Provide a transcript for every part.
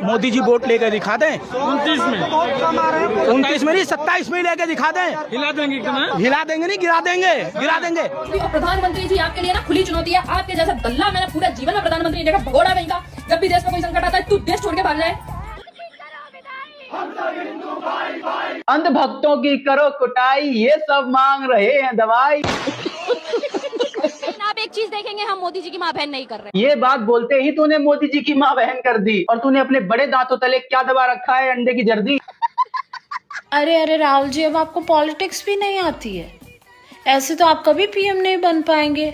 Modi ji vote लेकर दिखा दें 29 में 29 में नहीं 27 में लेकर दिखा दें। हिला देंगे क्या? हिला देंगे नहीं, गिरा देंगे, गिरा देंगे। और प्रधानमंत्री जी आपके लिए ना खुली चुनौती है। आपके जैसा दल्ला मैंने पूरा जीवन में प्रधानमंत्री ने देखा, भगोड़ा नहीं का। जब भी देश में कोई संकट आता है तू देश छोड़ के भाग जाए। अंध भक्तों की करो कुटाई, ये सब मांग रहे हैं दवाई। आप एक चीज देखेंगे, हम मोदी जी की माँ बहन नहीं कर रहे। ये बात बोलते ही तूने मोदी जी की माँ बहन कर दी। और तूने अपने बड़े दांतों तले क्या दबा रखा है? अंडे की जर्दी। अरे राहुल जी, अब आपको पॉलिटिक्स भी नहीं आती है। ऐसे तो आप कभी पीएम नहीं बन पाएंगे।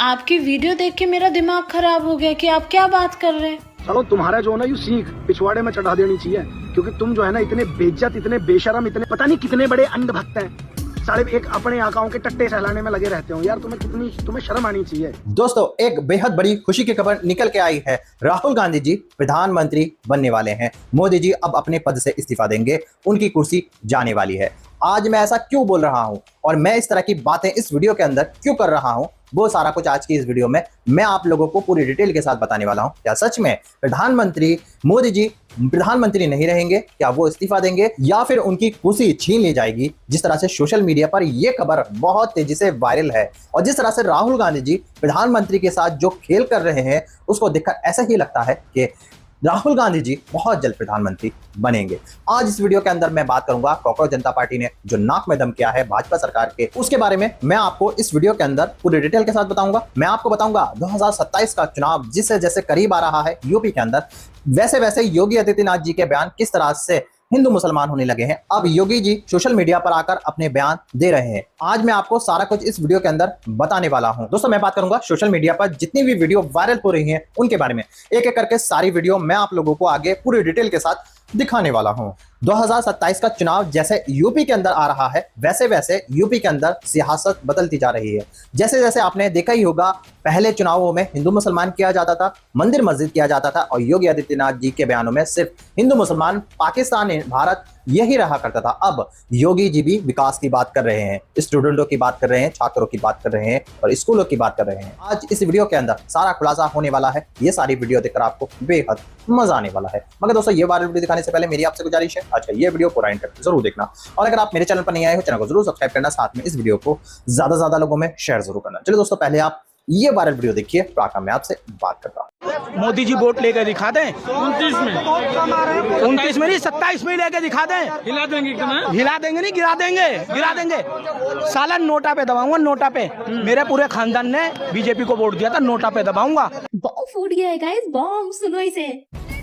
आपकी वीडियो देख के मेरा दिमाग खराब हो गया कि आप क्या बात कर रहे हैं। चलो तुम्हारा जो है ना, यू सीख पिछवाड़े में चढ़ा देनी चाहिए, क्योंकि तुम जो है ना इतने बेइज्जत, इतने बेशरम, इतने पता नहीं कितने बड़े अंध भक्त हैं। साढ़े एक अपने आकाओं के टट्टे सहलाने में लगे रहते हो यार। तुम्हें शर्म आनी चाहिए। दोस्तों, एक बेहद बड़ी खुशी की खबर निकल के आई है। राहुल गांधी जी प्रधानमंत्री बनने वाले हैं। मोदी जी अब अपने पद से इस्तीफा देंगे, उनकी कुर्सी जाने वाली है। आज मैं ऐसा क्यों बोल रहा हूं और मैं इस तरह की बातें इस वीडियो के अंदर क्यों कर रहा हूं, वो सारा कुछ आज की इस वीडियो में मैं आप लोगों को पूरी डिटेल के साथ बताने वाला हूं। क्या सच में प्रधानमंत्री मोदी जी प्रधानमंत्री नहीं रहेंगे? क्या वो इस्तीफा देंगे या फिर उनकी कुर्सी छीन ली जाएगी? जिस तरह से सोशल मीडिया पर यह खबर बहुत तेजी से वायरल है और जिस तरह से राहुल गांधी जी प्रधानमंत्री के साथ जो खेल कर रहे हैं, उसको देखकर ऐसा ही लगता है कि राहुल गांधी जी बहुत जल्द प्रधानमंत्री बनेंगे। आज इस वीडियो के अंदर मैं बात करूंगा कॉकरोच जनता पार्टी ने जो नाक में दम किया है भाजपा सरकार के, उसके बारे में मैं आपको इस वीडियो के अंदर पूरी डिटेल के साथ बताऊंगा। मैं आपको बताऊंगा 2027 का चुनाव जिससे जैसे करीब आ रहा है यूपी के अंदर, वैसे वैसे योगी आदित्यनाथ जी के बयान किस तरह से हिंदू मुसलमान होने लगे हैं। अब योगी जी सोशल मीडिया पर आकर अपने बयान दे रहे हैं। आज मैं आपको सारा कुछ इस वीडियो के अंदर बताने वाला हूं। दोस्तों, मैं बात करूंगा सोशल मीडिया पर जितनी भी वीडियो वायरल हो रही हैं उनके बारे में। एक एक करके सारी वीडियो मैं आप लोगों को आगे पूरी डिटेल के साथ दिखाने वाला हूं। 2027 का चुनाव जैसे यूपी के अंदर आ रहा है, वैसे वैसे यूपी के अंदर सियासत बदलती जा रही है। जैसे जैसे आपने देखा ही होगा, पहले चुनावों में हिंदू मुसलमान किया जाता था, मंदिर मस्जिद किया जाता था और योगी आदित्यनाथ जी के बयानों में सिर्फ हिंदू मुसलमान, पाकिस्तान, भारत यही रहा करता था। अब योगी जी भी विकास की बात कर रहे हैं, स्टूडेंटों की बात कर रहे हैं, छात्रों की बात कर रहे हैं और स्कूलों की बात कर रहे हैं। आज इस वीडियो के अंदर सारा खुलासा होने वाला है। ये सारी वीडियो देखकर आपको बेहद मजा आने वाला है। मगर दोस्तों, ये वायरल वीडियो दिखाने से पहले मेरी आपसे गुजारिश है, आज का ये वीडियो पूरा एंड तक जरूर देखना। और अगर आप मेरे चैनल पर नहीं आए हो, चैनल को जरूर सब्सक्राइब करना, साथ में इस वीडियो को ज्यादा से ज्यादा लोगों में शेयर जरूर करना। चलिए दोस्तों, पहले आप ये वायरल वीडियो देखिए, फिर मैं आपसे बात करता हूँ। मोदी जी वोट लेकर दिखा दें 29 में 29 में नहीं 27 में लेकर दिखा दें। हिला देंगे क्या? हिला देंगे नहीं, गिरा देंगे, गिरा देंगे। साला नोटा पे दबाऊंगा, नोटा पे। मेरे पूरे खानदान ने बीजेपी को वोट दिया था, नोटा पे दबाऊंगा। बॉम्ब फूट गया है गाइस, बॉम्ब सुनो इसे।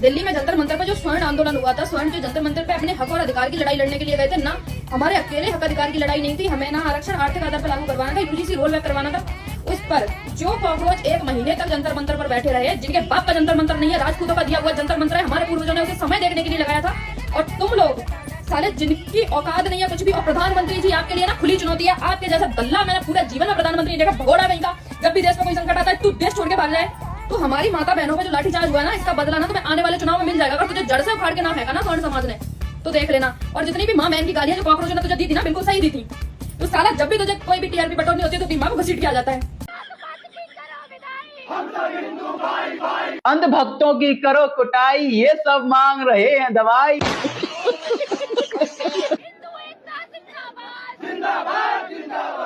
दिल्ली में जंतर मंतर पर जो स्वर्ण आंदोलन हुआ था, स्वर्ण जो जंतर मंतर पे अपने हक और अधिकार की लड़ाई लड़ने के लिए गए थे ना, हमारे अकेले हक अधिकार की लड़ाई नहीं थी। हमें ना आरक्षण आर्थिक आधार पर लागू करवाना था, यूजीसी रोल बैक करवाना था। उस पर जो कॉकरोच 1 महीने तक जंतर मंतर पर बैठे रहे, जिनके बाप का जंतर मंतर नहीं है, राजपूतों का दिया हुआ जंतर मंतर है, हमारे पूर्वजों ने उसे समय देखने के लिए लगाया था। और तुम लोग साले जिनकी औकात नहीं है कुछ भी, और प्रधानमंत्री जी आपके लिए ना खुली चुनौती है। आपके जैसा दल्ला मैंने पूरा जीवन में प्रधानमंत्री ने देखा, भगोड़ा नहीं का। जब भी देश में कोई संकट आता है तू देश छोड़ के भाग जाए। तो हमारी माता बहनों पे जो लाठीचार्ज हुआ ना, इसका बदला ना तुम्हें आने वाले चुनाव में मिल जाएगा। अगर तुझे जड़ से उखाड़ के ना फेंका ना स्वर्ण समाज ने, तो देख लेना। और जितनी भी माँ बहन की गालियां जो कॉकरोच ने तुझे दी थी ना, बिल्कुल सही दी थी। तो साला जब भी तुझे कोई भी टीआरपी बटोरनी होती है तो तेरी माँ को घसीट किया जाता है। अंध भक्तों की करो कुटाई, ये सब मांग रहे हैं दवाई।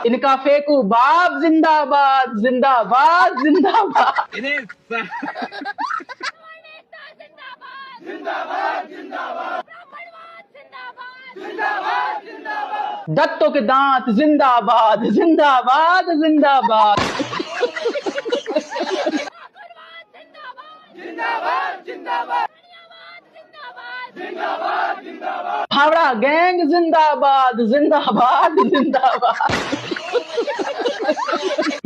इनका फेंकू बाप जिंदाबाद, जिंदाबाद, जिंदाबाद। दत्तों के दांत जिंदाबाद, जिंदाबाद, जिंदाबाद। हावड़ा गैंग जिंदाबाद, जिंदाबाद, जिंदाबाद।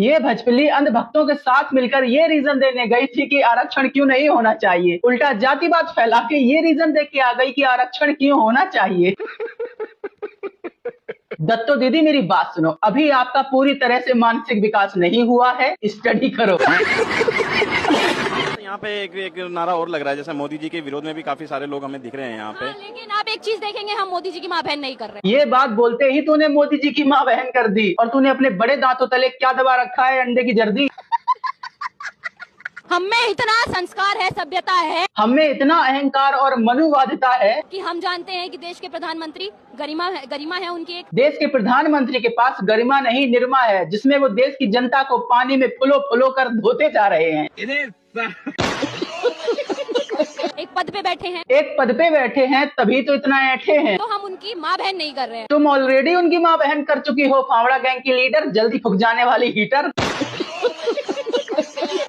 ये भजपल्ली अंध भक्तों के साथ मिलकर ये रीजन देने गई थी कि आरक्षण क्यों नहीं होना चाहिए। उल्टा जातिवाद फैला के ये रीजन दे के आ गई कि आरक्षण क्यों होना चाहिए। दत्तो दीदी, मेरी बात सुनो। अभी आपका पूरी तरह से मानसिक विकास नहीं हुआ है, स्टडी करो। यहाँ पे एक नारा और लग रहा है, जैसे मोदी जी के विरोध में भी काफी सारे लोग हमें दिख रहे हैं यहाँ पे। लेकिन आप एक चीज देखेंगे, हम मोदी जी की माँ बहन नहीं कर रहे। ये बात बोलते ही तूने मोदी जी की माँ बहन कर दी। और तूने अपने बड़े दांतों तले क्या दबा रखा है? अंडे की जर्दी। हम में इतना संस्कार है, सभ्यता है, हमें इतना अहंकार और मनुवादिता है कि हम जानते हैं कि देश के प्रधानमंत्री गरिमा है उनकी एक। देश के प्रधानमंत्री के पास गरिमा नहीं निरमा है, जिसमें वो देश की जनता को पानी में फुलो फुलो कर धोते जा रहे हैं। एक पद पे बैठे हैं, एक पद पे बैठे हैं तभी तो इतना ऐठे हैं। तो हम उनकी माँ बहन नहीं कर रहे हैं। तुम ऑलरेडी उनकी माँ बहन कर चुकी हो, फावड़ा गैंग की लीडर, जल्दी फूक जाने वाली हीटर।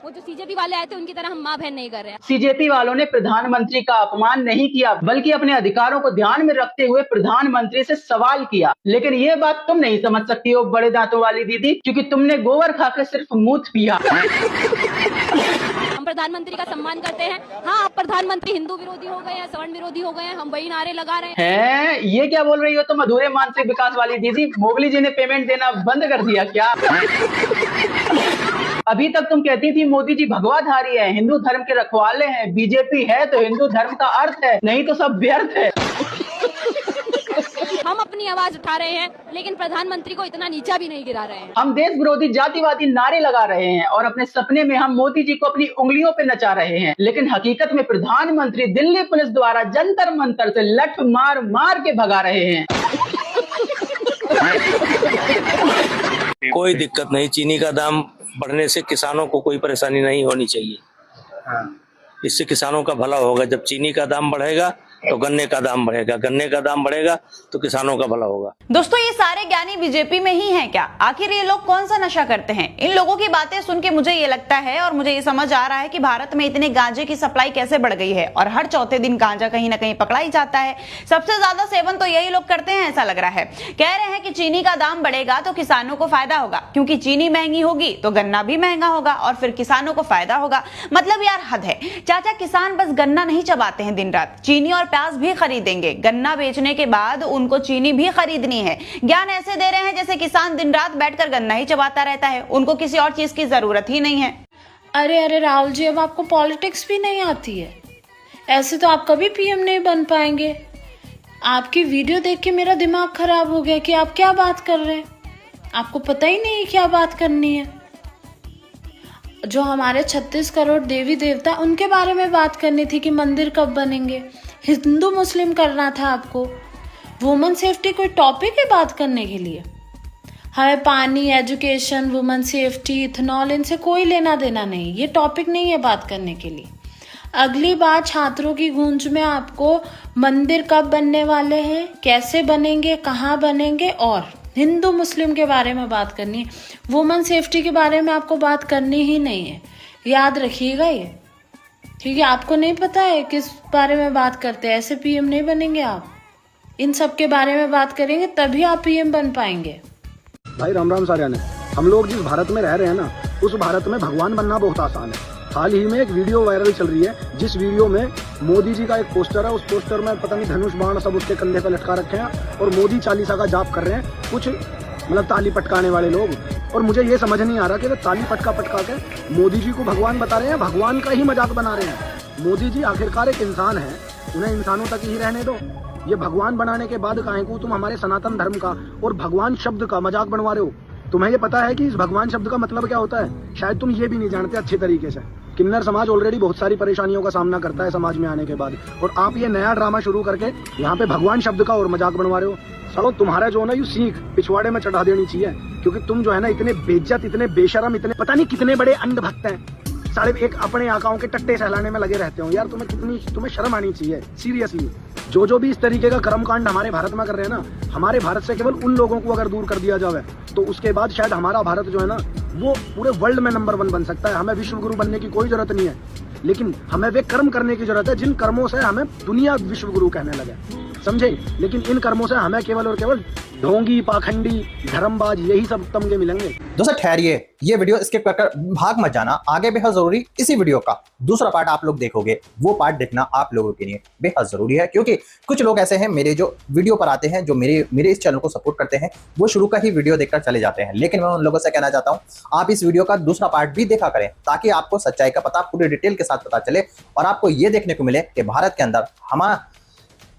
वो जो सीजेपी वाले आए थे उनकी तरह हम माँ बहन नहीं कर रहे हैं। सीजेपी वालों ने प्रधानमंत्री का अपमान नहीं किया, बल्कि अपने अधिकारों को ध्यान में रखते हुए प्रधानमंत्री से सवाल किया। लेकिन ये बात तुम नहीं समझ सकती हो बड़े दांतों वाली दीदी, क्योंकि तुमने गोबर खाकर सिर्फ मूत पिया। हम प्रधानमंत्री का सम्मान करते हैं। हाँ, अब प्रधानमंत्री हिंदू विरोधी हो गए हैं, सवर्ण विरोधी हो गए हैं, हम वही नारे लगा रहे हैं। ये क्या बोल रही हो तुम अधूरे मानसिक विकास वाली दीदी? मोगली जी ने पेमेंट देना बंद कर दिया क्या? अभी तक तुम कहती थी मोदी जी भगवाधारी है, हिंदू धर्म के रखवाले हैं, बीजेपी है तो हिंदू धर्म का अर्थ है, नहीं तो सब व्यर्थ है। हम अपनी आवाज उठा रहे हैं, लेकिन प्रधानमंत्री को इतना नीचा भी नहीं गिरा रहे हैं। हम देश विरोधी जातिवादी नारे लगा रहे हैं और अपने सपने में हम मोदी जी को अपनी उंगलियों पे नचा रहे हैं, लेकिन हकीकत में प्रधानमंत्री दिल्ली पुलिस द्वारा जंतर मंतर से लठ मार मार के भगा रहे हैं। कोई दिक्कत नहीं, चीनी का दाम बढ़ने से किसानों को कोई परेशानी नहीं होनी चाहिए। इससे किसानों का भला होगा। जब चीनी का दाम बढ़ेगा तो गन्ने का दाम बढ़ेगा, गन्ने का दाम बढ़ेगा तो किसानों का भला होगा। दोस्तों, ये सारे ज्ञानी बीजेपी में ही हैं क्या? आखिर ये लोग कौन सा नशा करते हैं? इन लोगों की बातें सुन के मुझे ये लगता है और मुझे ये समझ आ रहा है कि भारत में इतने गांजे की सप्लाई कैसे बढ़ गई है और हर चौथे दिन गांजा कहीं ना कहीं पकड़ा ही जाता है। सबसे ज्यादा सेवन तो यही लोग करते हैं, ऐसा लग रहा है। कह रहे हैं कि चीनी का दाम बढ़ेगा तो किसानों को फायदा होगा, क्योंकि चीनी महंगी होगी तो गन्ना भी महंगा होगा और फिर किसानों को फायदा होगा। मतलब यार हद है। चाचा, किसान बस गन्ना नहीं चबाते हैं दिन रात, चीनी और प्याज भी खरीदेंगे। गन्ना बेचने के बाद उनको चीनी भी खरीदनी है। ज्ञान ऐसे दे रहे हैं जैसे किसान दिन रात बैठकर गन्ना ही चबाता रहता है, उनको किसी और चीज की जरूरत ही नहीं है। अरे राहुल जी, अब आपको पॉलिटिक्स भी नहीं आती है। ऐसे तो आप कभी पीएम नहीं बन पाएंगे। आपकी वीडियो देख के मेरा दिमाग खराब हो गया कि आप क्या बात कर रहे हैं। आपको पता ही नहीं क्या बात करनी है। जो हमारे 36 करोड़ देवी देवता, उनके बारे में बात करनी थी कि मंदिर कब बनेंगे। हिंदू मुस्लिम करना था आपको। वुमेन सेफ्टी कोई टॉपिक है बात करने के लिए? हमें पानी, एजुकेशन, वुमेन सेफ्टी, इथेनॉल, इनसे कोई लेना देना नहीं। ये टॉपिक नहीं है बात करने के लिए। अगली बार छात्रों की गूंज में आपको मंदिर कब बनने वाले हैं, कैसे बनेंगे, कहाँ बनेंगे और हिंदू मुस्लिम के बारे में बात करनी है। वुमेन सेफ्टी के बारे में आपको बात करनी ही नहीं है, याद रखिएगा ये। क्योंकि आपको नहीं पता है किस बारे में बात करते हैं। ऐसे पीएम नहीं बनेंगे आप। इन सब के बारे में बात करेंगे तभी आप पीएम बन पाएंगे। भाई राम राम सारे ने, हम लोग जिस भारत में रह रहे हैं ना, उस भारत में भगवान बनना बहुत आसान है। हाल ही में एक वीडियो वायरल चल रही है, जिस वीडियो में मोदी जी का एक पोस्टर है। उस पोस्टर में पता नहीं धनुष बाण सब उसके कंधे पर लटका रखे हैं और मोदी चालीसा का जाप कर रहे हैं कुछ मतलब ताली पटकाने वाले लोग। और मुझे ये समझ नहीं आ रहा कि वे ताली पटका के मोदी जी को भगवान बता रहे हैं, भगवान का ही मजाक बना रहे हैं। मोदी जी आखिरकार एक इंसान है, उन्हें इंसानों तक ही रहने दो। ये भगवान बनाने के बाद काहे को तुम हमारे सनातन धर्म का और भगवान शब्द का मजाक बनवा रहे हो? तुम्हें ये पता है कि इस भगवान शब्द का मतलब क्या होता है? शायद तुम ये भी नहीं जानते अच्छे तरीके से। किन्नर समाज ऑलरेडी बहुत सारी परेशानियों का सामना करता है समाज में आने के बाद, और आप ये नया ड्रामा शुरू करके यहाँ पे भगवान शब्द का और मजाक बनवा रहे हो। सड़ो, तुम्हारा जो है ना यू सीख पिछवाड़े में चढ़ा देनी चाहिए, क्योंकि तुम जो है ना इतने बेइज्जत, इतने बेशरम, इतने पता नहीं कितने बड़े अंधभक्त हैं। साढ़े एक अपने आकाओं के टट्टे सहलाने में लगे रहते हो। यार तुम्हें शर्म आनी चाहिए सीरियसली। जो भी इस तरीके का कर्मकांड हमारे भारत में कर रहे हैं ना, हमारे भारत से केवल उन लोगों को अगर दूर कर दिया जाए तो उसके बाद शायद हमारा भारत जो है ना वो पूरे वर्ल्ड में नंबर 1 बन सकता है। हमें विश्व गुरु बनने की कोई जरूरत नहीं है, लेकिन हमें वे कर्म करने की जरूरत है जिन कर्मों से हमें दुनिया विश्व गुरु कहने लगे, समझे? लेकिन इन कर्मों से हमें केवल और केवल ढोंगी, पाखंडी, धर्मबाज यही सब तमगे मिलेंगे। दोस्तों ठहरिए, ये वीडियो स्किप कर भाग मत जाना, आगे बेहद जरूरी इसी वीडियो का दूसरा पार्ट आप लोग देखोगे। वो पार्ट देखना आप लोगों के लिए बेहद जरूरी है, क्योंकि कुछ लोग ऐसे हैं मेरे जो वीडियो पर आते हैं, जो मेरे इस चैनल को सपोर्ट करते हैं, वो शुरू का ही वीडियो देखकर चले जाते हैं। लेकिन मैं उन लोगों से कहना चाहता हूं, आप इस वीडियो का दूसरा पार्ट भी देखा करें, ताकि आपको सच्चाई का पता पूरी डिटेल के साथ पता चले और आपको ये देखने को मिले कि भारत के अंदर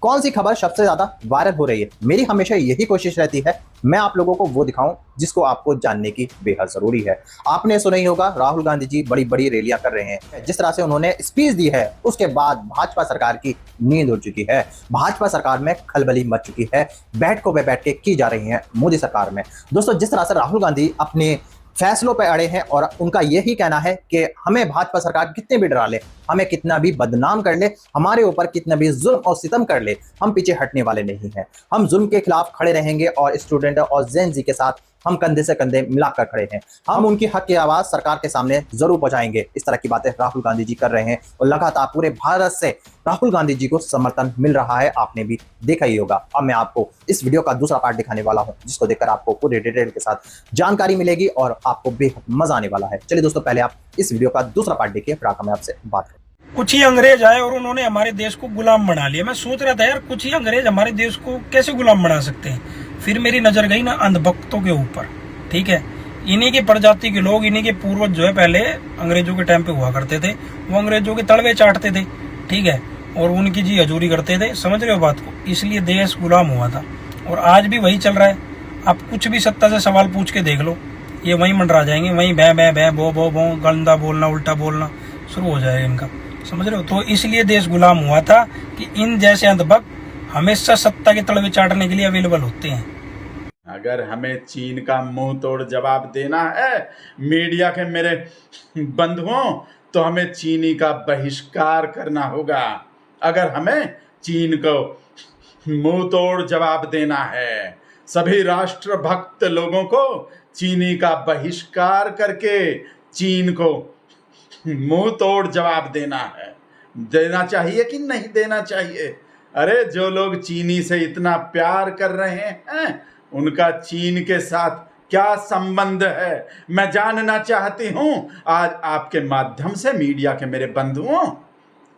कौन सी खबर सबसे ज्यादा वायरल हो रही है। मेरी हमेशा यही कोशिश रहती है मैं आप लोगों को वो दिखाऊं जिसको आपको जानने की बेहद जरूरी है। आपने सुना ही होगा राहुल गांधी जी बड़ी बड़ी रैलियां कर रहे हैं। जिस तरह से उन्होंने स्पीच दी है उसके बाद भाजपा सरकार की नींद उड़ चुकी है। भाजपा सरकार में खलबली मच चुकी है। बैठकों पे बैठ के की जा रही है मोदी सरकार में। दोस्तों जिस तरह से राहुल गांधी अपने फैसलों पर अड़े हैं और उनका यही कहना है कि हमें भाजपा सरकार कितने भी डरा ले, हमें कितना भी बदनाम कर ले, हमारे ऊपर कितना भी जुल्म और सितम कर ले, हम पीछे हटने वाले नहीं हैं। हम जुल्म के खिलाफ खड़े रहेंगे और स्टूडेंट और जेन जी के साथ हम कंधे से कंधे मिलाकर खड़े हैं। हम उनकी हक की आवाज सरकार के सामने जरूर पहुंचाएंगे। इस तरह की बातें राहुल गांधी जी कर रहे हैं और लगातार पूरे भारत से राहुल गांधी जी को समर्थन मिल रहा है। आपने भी देखा ही होगा। अब मैं आपको इस वीडियो का दूसरा पार्ट दिखाने वाला हूं जिसको देखकर आपको पूरे डिटेल के साथ जानकारी मिलेगी और आपको बेहद मजा आने वाला है। चलिए दोस्तों पहले आप इस वीडियो का दूसरा पार्ट देखिए, फिर आकर मैं आपसे बात करूं। कुछ ही अंग्रेज आए और उन्होंने हमारे देश को गुलाम बना लिया। मैं सोच रहा था यार कुछ ही अंग्रेज हमारे देश को कैसे गुलाम बना सकते हैं। फिर मेरी नजर गई ना अंधभक्तों के ऊपर। ठीक है, इन्हीं की प्रजाति के लोग, इन्हीं के पूर्वज जो है पहले अंग्रेजों के टाइम पे हुआ करते थे। वो अंग्रेजों के तलवे चाटते थे, ठीक है, और उनकी जी हजूरी करते थे। समझ रहे हो बात को? इसलिए देश गुलाम हुआ था और आज भी वही चल रहा है। आप कुछ भी सत्ता से सवाल पूछ के देख लो, ये वहीं मंडरा जाएंगे, वहीं बै बै बै बो बो बो गंदा बोलना, उल्टा बोलना शुरू हो जाएगा इनका। समझ रहे हो? तो इसलिए देश गुलाम हुआ था कि इन जैसे अंधभक्त हमेशा सत्ता के तलवे चाटने के लिए अवेलेबल होते हैं। अगर हमें चीन का मुंह तोड़ जवाब देना है मीडिया के मेरे बंधुओं, तो हमें चीनी का बहिष्कार करना होगा। अगर हमें चीन को मुंह तोड़ जवाब देना है, सभी राष्ट्रभक्त लोगों को चीनी का बहिष्कार करके चीन को मुंह तोड़ जवाब देना है। देना चाहिए कि नहीं देना चाहिए? अरे जो लोग चीनी से इतना प्यार कर रहे हैं उनका चीन के साथ क्या संबंध है, मैं जानना चाहती हूं आज आपके माध्यम से मीडिया के मेरे बंधुओं।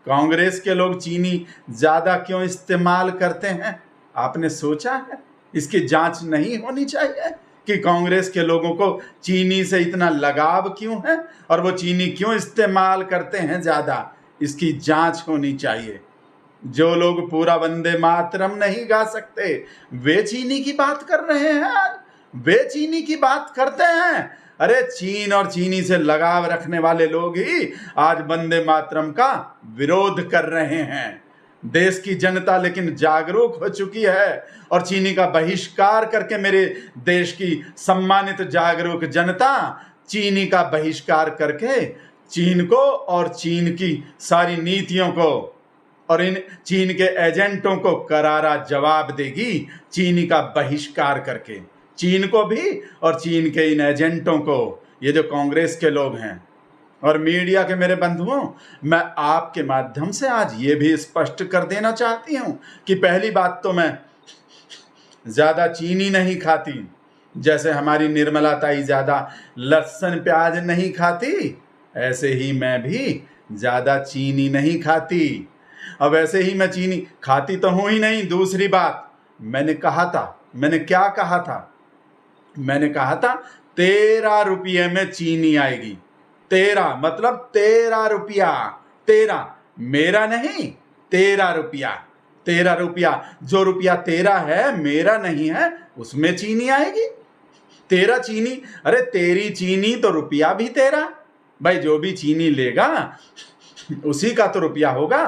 कांग्रेस के लोग चीनी ज्यादा क्यों इस्तेमाल करते हैं? आपने सोचा है? इसकी जांच नहीं होनी चाहिए कि कांग्रेस के लोगों को चीनी से इतना लगाव क्यों है और वो चीनी क्यों इस्तेमाल करते हैं ज्यादा? इसकी जांच होनी चाहिए। जो लोग पूरा वंदे मातरम नहीं गा सकते वे चीनी की बात कर रहे हैं, वे चीनी की बात करते हैं। अरे चीन और चीनी से लगाव रखने वाले लोग ही आज वंदे मातरम का विरोध कर रहे हैं। देश की जनता लेकिन जागरूक हो चुकी है और चीनी का बहिष्कार करके मेरे देश की सम्मानित जागरूक जनता चीनी का बहिष्कार करके चीन को और चीन की सारी नीतियों को और इन चीन के एजेंटों को करारा जवाब देगी। चीनी का बहिष्कार करके चीन को भी और चीन के इन एजेंटों को, ये जो कांग्रेस के लोग हैं और मीडिया के मेरे बंधुओं, मैं आपके माध्यम से आज ये भी स्पष्ट कर देना चाहती हूँ कि पहली बात तो मैं ज़्यादा चीनी नहीं खाती, जैसे हमारी निर्मला ताई ज़्यादा लहसुन प्याज नहीं खाती, ऐसे ही मैं भी ज़्यादा चीनी नहीं खाती। अब ऐसे ही मैं चीनी खाती तो हूँ ही नहीं। दूसरी बात मैंने कहा था, मैंने क्या कहा था? मैंने कहा था 13 रुपये में चीनी आएगी। 13 मतलब 13 रुपया, 13 मेरा नहीं, 13 रुपया, 13 रुपया। जो रुपया 13 है मेरा नहीं है उसमें चीनी आएगी। 13 चीनी, अरे तेरी चीनी तो रुपया भी 13। भाई जो भी चीनी लेगा उसी का तो रुपया होगा।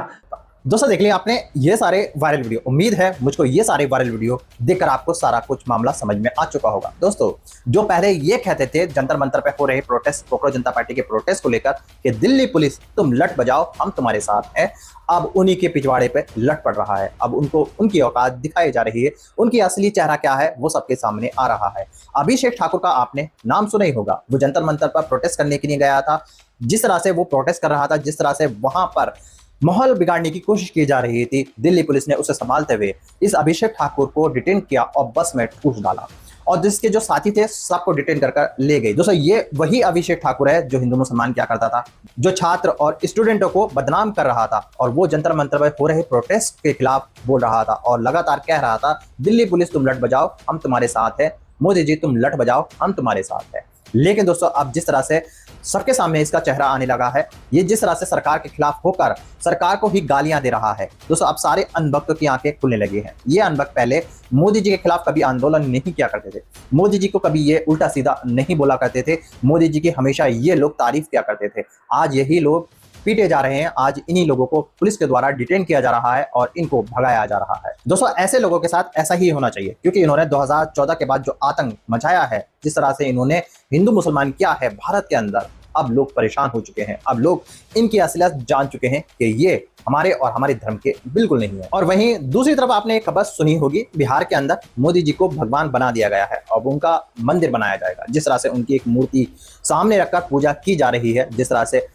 दोस्तों देख लिया आपने ये सारे वायरल वीडियो। उम्मीद है मुझको ये सारे वायरल वीडियो देखकर आपको सारा कुछ मामला समझ में आ चुका होगा। दोस्तों जो पहले ये कहते थे जंतर मंतर पे हो रहे प्रोटेस्ट, कोकरोच जनता पार्टी के प्रोटेस्ट को लेकर कि दिल्ली पुलिस तुम लट बजाओ हम तुम्हारे साथ हैं, अब उन्हीं के पिछवाड़े पे लट पड़ रहा है। अब उनको उनकी औकात दिखाई जा रही है, उनकी असली चेहरा क्या है वो सबके सामने आ रहा है। अभिषेक ठाकुर का आपने नाम सुना ही होगा। वो जंतर मंतर पर प्रोटेस्ट करने के लिए गया था। जिस तरह से वो प्रोटेस्ट कर रहा था, जिस तरह से वहां पर माहौल बिगाड़ने की कोशिश की जा रही थी, दिल्ली पुलिस ने उसे संभालते हुए इस अभिषेक ठाकुर को डिटेन किया और बस में ठूस डाला और जिसके जो साथी थे सबको डिटेन कर ले गए। दोस्तों ये वही अभिषेक ठाकुर है जो हिंदू मुसलमान क्या करता था, जो छात्र और स्टूडेंटों को बदनाम कर रहा था और वो जंतर मंतर में हो रहे प्रोटेस्ट के खिलाफ बोल रहा था और लगातार कह रहा था दिल्ली पुलिस तुम लट बजाओ हम तुम्हारे साथ है, मोदी जी तुम लट बजाओ हम तुम्हारे साथ है। लेकिन दोस्तों अब जिस तरह से सबके सामने इसका चेहरा आने लगा है। ये जिस तरह से सरकार के खिलाफ होकर सरकार को ही गालियां दे रहा है। दोस्तों अब सारे अंधभक्तों की आंखें खुलने लगी हैं। ये अंधभक्त पहले मोदी जी के खिलाफ कभी आंदोलन नहीं किया करते थे, मोदी जी को कभी ये उल्टा सीधा नहीं बोला करते थे, मोदी जी की हमेशा ये लोग तारीफ किया करते थे। आज यही लोग पीटे जा रहे हैं, आज इन्हीं लोगों को पुलिस के द्वारा डिटेन किया जा रहा है और इनको भगाया जा रहा है। दोस्तों ऐसे लोगों के साथ ऐसा ही होना चाहिए, क्योंकि इन्होंने 2014 के बाद जो आतंक मचाया है, जिस तरह से इन्होंने हिंदू मुसलमान किया है भारत के अंदर, अब लोग परेशान हो चुके हैं। अब लोग इनकी असलियत जान चुके हैं कि ये हमारे और हमारे धर्म के बिल्कुल नहीं है। और वहीं दूसरी तरफ आपने एक खबर सुनी होगी, बिहार के अंदर मोदी जी को भगवान बना दिया गया है। अब उनका मंदिर बनाया जाएगा, जिस तरह से उनकी एक मूर्ति सामने रखकर पूजा की जा रही है, जिस तरह से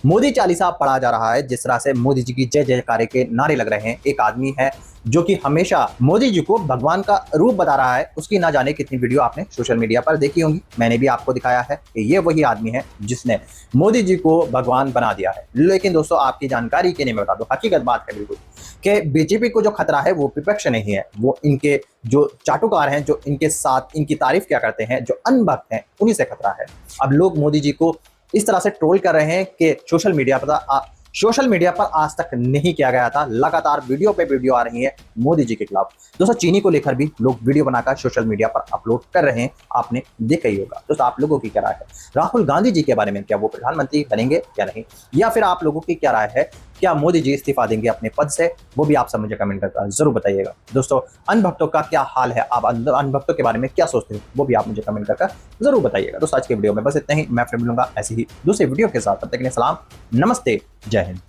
मोदी चालीसा पढ़ा जा रहा है, जिस तरह से मोदी जी की जय जयकारे के नारे लग रहे हैं। एक आदमी है जो कि हमेशा मोदी जी को भगवान का रूप बता रहा है, उसकी ना जाने कितनी वीडियो आपने सोशल मीडिया पर देखी होंगी। मैंने भी आपको दिखाया है कि ये वही आदमी है जिसने मोदी जी को भगवान बना दिया है। लेकिन दोस्तों आपकी जानकारी के लिए मैं बता दूं, हकीकत बात है बिल्कुल कि बीजेपी को जो खतरा है वो विपक्ष नहीं है, वो इनके जो चाटुकार हैं, जो इनके साथ इनकी तारीफ क्या करते हैं, जो अनभक्त हैं, उन्हीं से खतरा है। अब लोग मोदी जी को इस तरह से ट्रोल कर रहे हैं कि सोशल मीडिया पर आज तक नहीं किया गया था। लगातार वीडियो पे वीडियो आ रही है मोदी जी के खिलाफ। दोस्तों चीनी को लेकर भी लोग वीडियो बनाकर सोशल मीडिया पर अपलोड कर रहे हैं, आपने देखा ही होगा। दोस्तों आप लोगों की क्या राय है राहुल गांधी जी के बारे में? क्या वो प्रधानमंत्री बनेंगे या नहीं, या फिर आप लोगों की क्या राय है, क्या मोदी जी इस्तीफा देंगे अपने पद से? वो भी आप सब मुझे कमेंट करके जरूर बताइएगा। दोस्तों अनभक्तों का क्या हाल है, आप अनभक्तों के बारे में क्या सोचते हो, वो भी आप मुझे कमेंट करके जरूर बताइएगा। दोस्तों आज के वीडियो में बस इतना ही, मैं फिर मिलूंगा ऐसी ही दूसरे वीडियो के साथ। तब तक के लिए सलाम, नमस्ते, जय हिंद।